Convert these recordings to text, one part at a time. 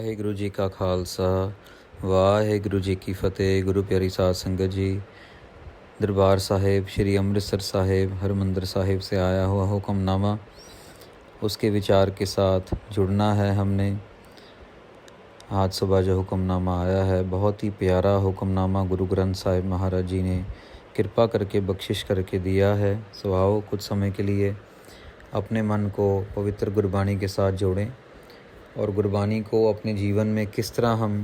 ਵਾਹਿਗੁਰੂ ਜੀ का खालसा वाहिगुरु जी की फतेह। गुरु प्यारी साध संगत जी, दरबार साहिब श्री अमृतसर साहिब हरमंदिर साहिब से आया हुआ हुक्मनामा, उसके विचार के साथ जुड़ना है हमने। आज सुबह जो हुक्मनामा आया है, बहुत ही प्यारा हुक्मनामा गुरु ग्रंथ साहिब महाराज जी ने कृपा करके बख्शिश करके दिया है। सो आओ कुछ समय के लिए अपने मन को पवित्र गुरबाणी के साथ जोड़ें और गुरबाणी को अपने जीवन में किस तरह हम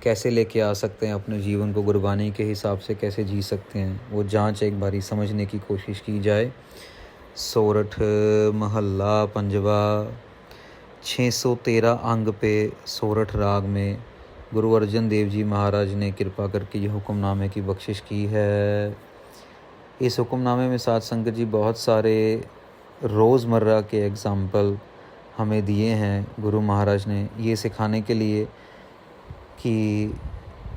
कैसे लेके आ सकते हैं, अपने जीवन को गुरबाणी के हिसाब से कैसे जी सकते हैं, वो जांच एक बारी समझने की कोशिश की जाए। सोरठ महल्ला पंजवा 613 अंग पे सोरठ राग में गुरु अर्जन देव जी महाराज ने कृपा करके ये हुक्मनामे की बख्शिश की है। इस हुक्मनामे में साध संगत जी बहुत सारे रोज़मर्रा के एग्ज़ाम्पल हमें दिए हैं गुरु महाराज ने, ये सिखाने के लिए कि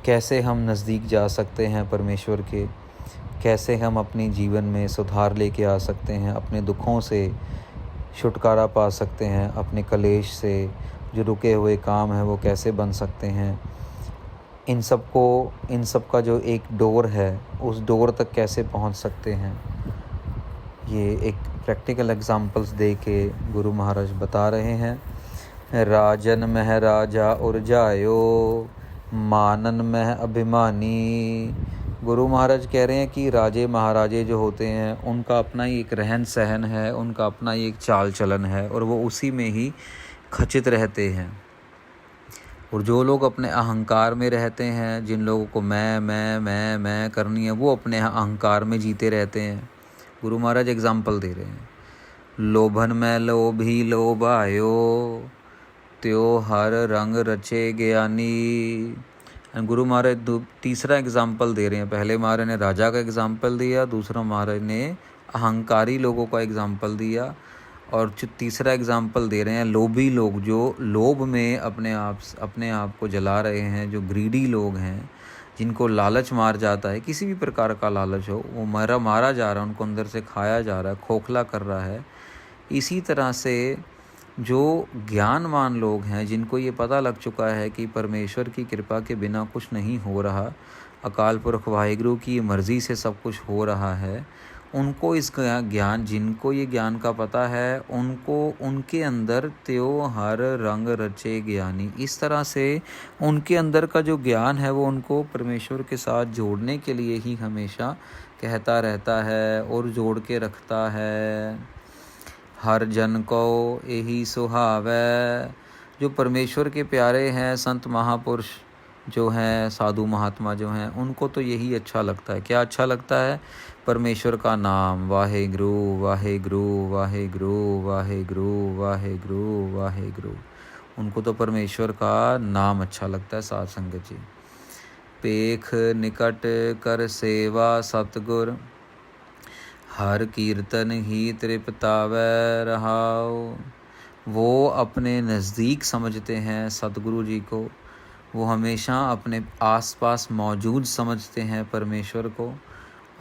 कैसे हम नज़दीक जा सकते हैं परमेश्वर के, कैसे हम अपने जीवन में सुधार लेके आ सकते हैं, अपने दुखों से छुटकारा पा सकते हैं, अपने कलेश से जो रुके हुए काम हैं वो कैसे बन सकते हैं, इन सब का जो एक डोर है उस डोर तक कैसे पहुंच सकते हैं, ये एक प्रैक्टिकल एग्जाम्पल्स दे के गुरु महाराज बता रहे हैं। राजन मह राजा उर्जायो मानन मह अभिमानी। गुरु महाराज कह रहे हैं कि राजे महाराजे जो होते हैं उनका अपना ही एक रहन सहन है, उनका अपना ही एक चाल चलन है और वो उसी में ही खचित रहते हैं। और जो लोग अपने अहंकार में रहते हैं, जिन लोगों को मैं करनी है, वो अपने अहंकार में जीते रहते हैं। गुरु महाराज एग्जाम्पल दे रहे हैं। लोभन में लोभी लोभायो त्यो हर रंग रचे ज्ञानी। गुरु महाराज तीसरा एग्जाम्पल दे रहे हैं। पहले महाराज ने राजा का एग्जाम्पल दिया, दूसरा महाराज ने अहंकारी लोगों का एग्जाम्पल दिया और जो तीसरा एग्जाम्पल दे रहे हैं लोभी लोग, जो लोभ में अपने आप को जला रहे हैं, जो ग्रीडी लोग हैं, जिनको लालच मार जाता है, किसी भी प्रकार का लालच हो, वो मारा जा रहा है, उनको अंदर से खाया जा रहा है, खोखला कर रहा है। इसी तरह से जो ज्ञानवान लोग हैं, जिनको ये पता लग चुका है कि परमेश्वर की कृपा के बिना कुछ नहीं हो रहा, अकाल पुरख वाहिगुरु की मर्ज़ी से सब कुछ हो रहा है, उनको इस ज्ञान, जिनको ये ज्ञान का पता है, उनको उनके अंदर त्यो हर रंग रचे ज्ञानी। इस तरह से उनके अंदर का जो ज्ञान है वो उनको परमेश्वर के साथ जोड़ने के लिए ही हमेशा कहता रहता है और जोड़ के रखता है। हर जन को यही सुहावै। जो परमेश्वर के प्यारे हैं, संत महापुरुष जो हैं, साधु महात्मा जो हैं, उनको तो यही अच्छा लगता है। क्या अच्छा लगता है? परमेश्वर का नाम, वाहेगुरु वाहेगुरु वाहेगुरु वाहेगुरु वाहेगुरु वाहेगुरु। उनको तो परमेश्वर का नाम अच्छा लगता है साध संगत जी। पेख निकट कर सेवा सतगुर, हर कीर्तन ही तृप्तावै रहाओ। वो अपने नज़दीक समझते हैं सतगुरु जी को, वो हमेशा अपने आसपास मौजूद समझते हैं परमेश्वर को,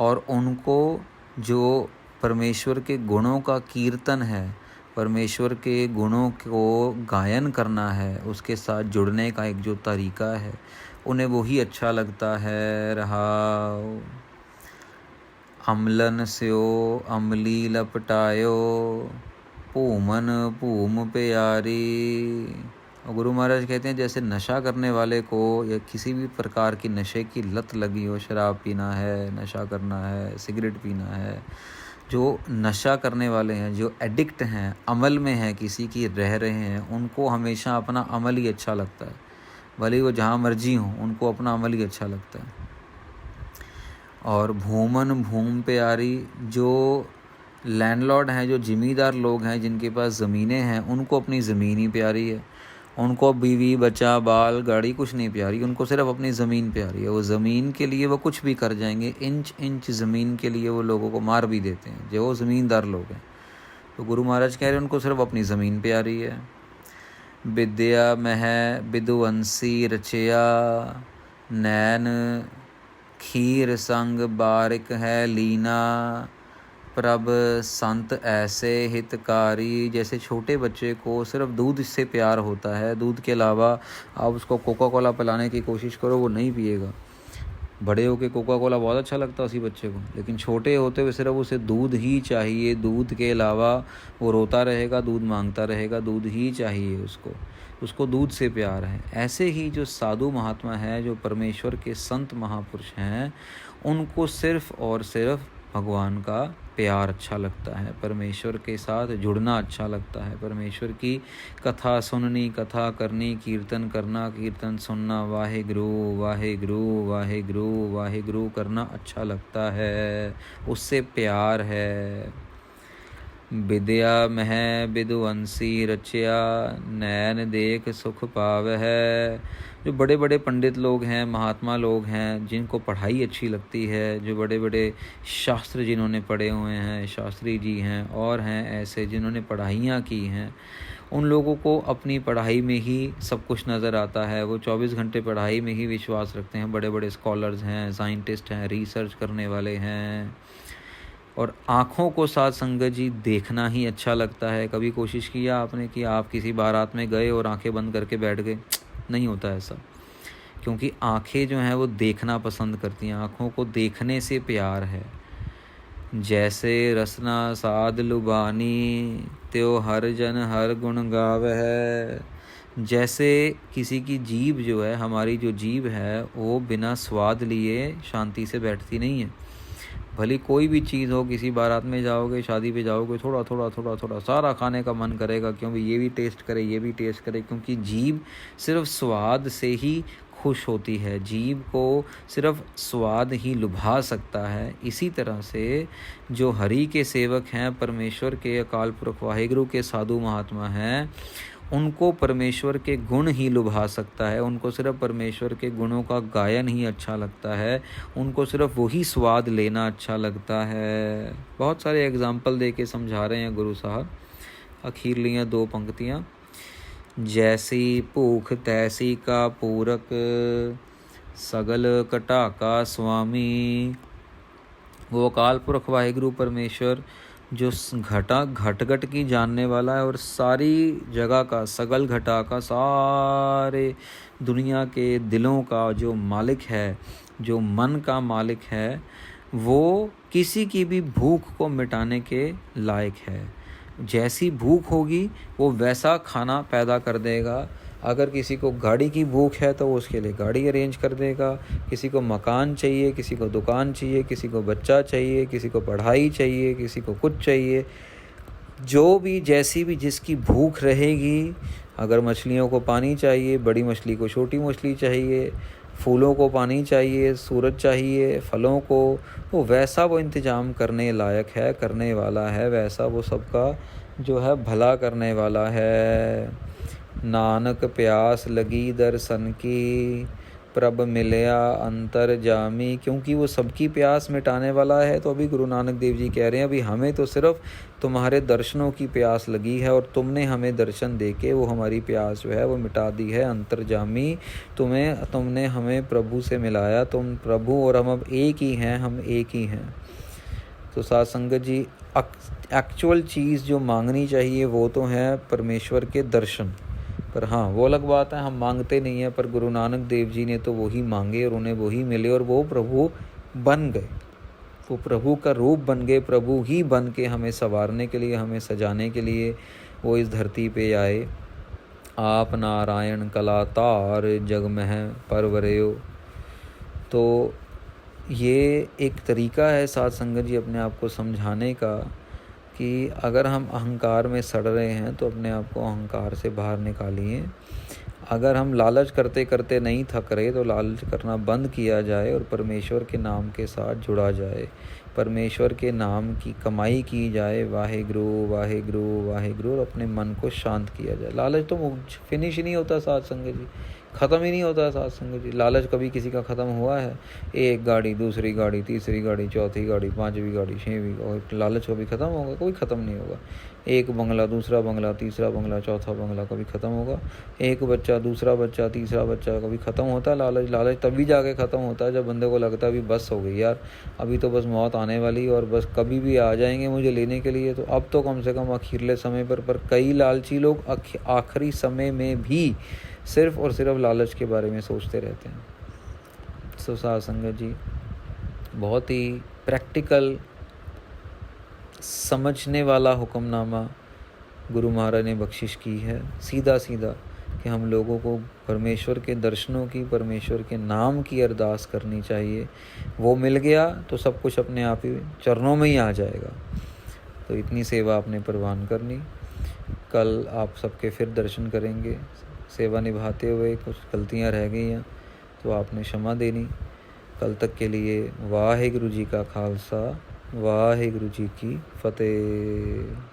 और उनको जो परमेश्वर के गुणों का कीर्तन है, परमेश्वर के गुणों को गायन करना है, उसके साथ जुड़ने का एक जो तरीका है, उन्हें वही अच्छा लगता है। रहाओ अम्लन स्यो अम्ली लपटायो, भूमन भूम प्यारी। और गुरु महाराज कहते हैं जैसे नशा करने वाले को या किसी भी प्रकार की नशे की लत लगी हो, शराब पीना है, नशा करना है, सिगरेट पीना है, जो नशा करने वाले हैं, जो एडिक्ट हैं, अमल में हैं, किसी की रह रहे हैं, उनको हमेशा अपना अमल ही अच्छा लगता है। भले वो जहाँ मर्जी हो, उनको अपना अमल ही अच्छा लगता है। और भूमन भूम प्यारी, जो लैंडलॉर्ड हैं, जो ज़मींदार लोग हैं, जिनके पास ज़मीनें हैं, उनको अपनी ज़मीन ही प्यारी है। उनको बीवी बच्चा बाल गाड़ी कुछ नहीं प्यारी, उनको सिर्फ अपनी ज़मीन प्यारी है। वो ज़मीन के लिए वो कुछ भी कर जाएंगे, इंच इंच ज़मीन के लिए वो लोगों को मार भी देते हैं, जो वो ज़मींदार लोग हैं। तो गुरु महाराज कह रहे हैं उनको सिर्फ अपनी ज़मीन प्यारी है। विद्या मह विदुवंशी रचया, नैन खीर संग बारिक है लीना। प्रभ संत ऐसे हितकारी। जैसे छोटे बच्चे को सिर्फ दूध से प्यार होता है, दूध के अलावा आप उसको कोका कोला पिलाने की कोशिश करो, वो नहीं पिएगा। बड़े होके कोका कोला बहुत अच्छा लगता है उसी बच्चे को, लेकिन छोटे होते हुए सिर्फ उसे दूध ही चाहिए, दूध के अलावा वो रोता रहेगा, दूध मांगता रहेगा, दूध ही चाहिए उसको दूध से प्यार है। ऐसे ही जो साधु महात्मा है, जो परमेश्वर के संत महापुरुष हैं, उनको सिर्फ और सिर्फ भगवान का प्यार अच्छा लगता है, परमेश्वर के साथ जुड़ना अच्छा लगता है, परमेश्वर की कथा सुननी, कथा करनी, कीर्तन करना, कीर्तन सुनना, वाहे गुरु वाहे गुरु वाहे गुरु वाहे गुरु करना अच्छा लगता है, उससे प्यार है। विद्या मह विदुवंसी रचया, नैन देख सुख पाव है। जो बड़े बड़े पंडित लोग हैं, महात्मा लोग हैं, जिनको पढ़ाई अच्छी लगती है, जो बड़े बड़े शास्त्र जिन्होंने पढ़े हुए हैं, शास्त्री जी हैं और हैं ऐसे जिन्होंने पढ़ाइयाँ की हैं, उन लोगों को अपनी पढ़ाई में ही सब कुछ नज़र आता है। वो 24 घंटे पढ़ाई में ही विश्वास रखते हैं। बड़े बड़े स्कॉलर्स हैं, साइंटिस्ट हैं, रिसर्च करने वाले हैं। और आँखों को साथ संगत जी देखना ही अच्छा लगता है। कभी कोशिश किया आपने कि आप किसी बारात में गए और आंखें बंद करके बैठ गए? नहीं होता ऐसा, क्योंकि आंखें जो हैं वो देखना पसंद करती हैं, आँखों को देखने से प्यार है। जैसे रसना साध लुबानी, त्यो हर जन हर गुण गाव है। जैसे किसी की जीभ जो है, हमारी जो जीभ है, वो बिना स्वाद लिए शांति से बैठती नहीं है। भली कोई भी चीज़ हो, किसी बारात में जाओगे, शादी पे जाओगे, थोड़ा थोड़ा थोड़ा थोड़ा सारा खाने का मन करेगा, क्योंकि ये भी टेस्ट करे, ये भी टेस्ट करे, क्योंकि जीभ सिर्फ स्वाद से ही खुश होती है, जीभ को सिर्फ स्वाद ही लुभा सकता है। इसी तरह से जो हरि के सेवक हैं, परमेश्वर के अकाल पुरख वाहिगुरु के साधु महात्मा हैं, उनको परमेश्वर के गुण ही लुभा सकता है, उनको सिर्फ परमेश्वर के गुणों का गायन ही अच्छा लगता है, उनको सिर्फ वही स्वाद लेना अच्छा लगता है। बहुत सारे एग्जाम्पल दे के समझा रहे हैं गुरु साहब। आखिर लिया 2 पंक्तियाँ। जैसी भूख तैसी का पूरक, सगल कटा का स्वामी। वो अकाल पुरख वाहिगुरु परमेश्वर जो घट की जानने वाला है और सारी जगह का, सगल घटा का, सारे दुनिया के दिलों का जो मालिक है, जो मन का मालिक है, वो किसी की भी भूख को मिटाने के लायक है। जैसी भूख होगी वो वैसा खाना पैदा कर देगा। अगर किसी को गाड़ी की भूख है तो वो उसके लिए गाड़ी अरेंज कर देगा, किसी को मकान चाहिए, किसी को दुकान चाहिए, किसी को बच्चा चाहिए, किसी को पढ़ाई चाहिए, किसी को कुछ चाहिए। जो भी जैसी भी जिसकी भूख रहेगी, अगर मछलियों को पानी चाहिए, बड़ी मछली को छोटी मछली चाहिए, फूलों को पानी चाहिए, सूरज चाहिए, फलों को, वो वैसा वो इंतज़ाम करने लायक है, करने वाला है, वैसा वो सबका जो है भला करने वाला है। नानक प्यास लगी दर्शन की, प्रभ मिलया अंतर जामी। क्योंकि वो सबकी प्यास मिटाने वाला है, तो अभी गुरु नानक देव जी कह रहे हैं, अभी हमें तो सिर्फ तुम्हारे दर्शनों की प्यास लगी है और तुमने हमें दर्शन देके वो हमारी प्यास जो है वो मिटा दी है। अंतर्जामी, तुमने हमें प्रभु से मिलाया, तुम प्रभु और हम अब एक ही हैं, हम एक ही हैं। तो साथ संगत जी, एक्चुअल चीज़ जो मांगनी चाहिए वो तो है परमेश्वर के दर्शन। पर हाँ, वो अलग बात है, हम मांगते नहीं हैं, पर गुरु नानक देव जी ने तो वही मांगे और उन्हें वही मिले और वो प्रभु बन गए, वो प्रभु का रूप बन गए, प्रभु ही बन के हमें संवारने के लिए, हमें सजाने के लिए वो इस धरती पे आए। आप नारायण कला तार जग मह परवरयो। तो ये एक तरीका है साथ संगत जी अपने आप को समझाने का कि अगर हम अहंकार में सड़ रहे हैं तो अपने आप को अहंकार से बाहर निकालिए। अगर हम लालच करते करते नहीं थक रहे तो लालच करना बंद किया जाए और परमेश्वर के नाम के साथ जुड़ा जाए, परमेश्वर के नाम की कमाई की जाए, वाहेगुरु वाहेगुरु वाहेगुरु, और अपने मन को शांत किया जाए। लालच तो फिनिश ही नहीं होता साथ संगत जी, ख़त्म ही नहीं होता साथ संगत जी। लालच कभी किसी का ख़त्म हुआ है? एक गाड़ी, दूसरी गाड़ी, तीसरी गाड़ी, चौथी गाड़ी, 5वीं गाड़ी, 6वीं, और लालच कभी ख़त्म होगा? कोई ख़त्म नहीं होगा। एक बंगला, दूसरा बंगला, तीसरा बंगला, चौथा बंगला, कभी ख़त्म होगा? एक बच्चा, दूसरा बच्चा, तीसरा बच्चा, कभी ख़त्म होता है लालच? लालच तभी जाके ख़त्म होता है जब बंदे को लगता है अभी बस हो गई यार, अभी तो बस मौत आने वाली, और बस कभी भी आ जाएंगे मुझे लेने के लिए। तो अब तो कम से कम अखीरले समय पर कई लालची लोग आखिरी समय में भी सिर्फ और सिर्फ लालच के बारे में सोचते रहते हैं। सो साध संगत जी, बहुत ही प्रैक्टिकल समझने वाला हुक्मनामा गुरु महाराज ने बख्शिश की है, सीधा सीधा, कि हम लोगों को परमेश्वर के दर्शनों की, परमेश्वर के नाम की अरदास करनी चाहिए। वो मिल गया तो सब कुछ अपने आप ही चरणों में ही आ जाएगा। तो इतनी सेवा आपने परवान करनी। कल आप सबके फिर दर्शन करेंगे। सेवा निभाते हुए कुछ गलतियां रह गई हैं तो आपने क्षमा देनी। कल तक के लिए वाहिगुरु जी का खालसा, वाहिगुरु जी की फतेह।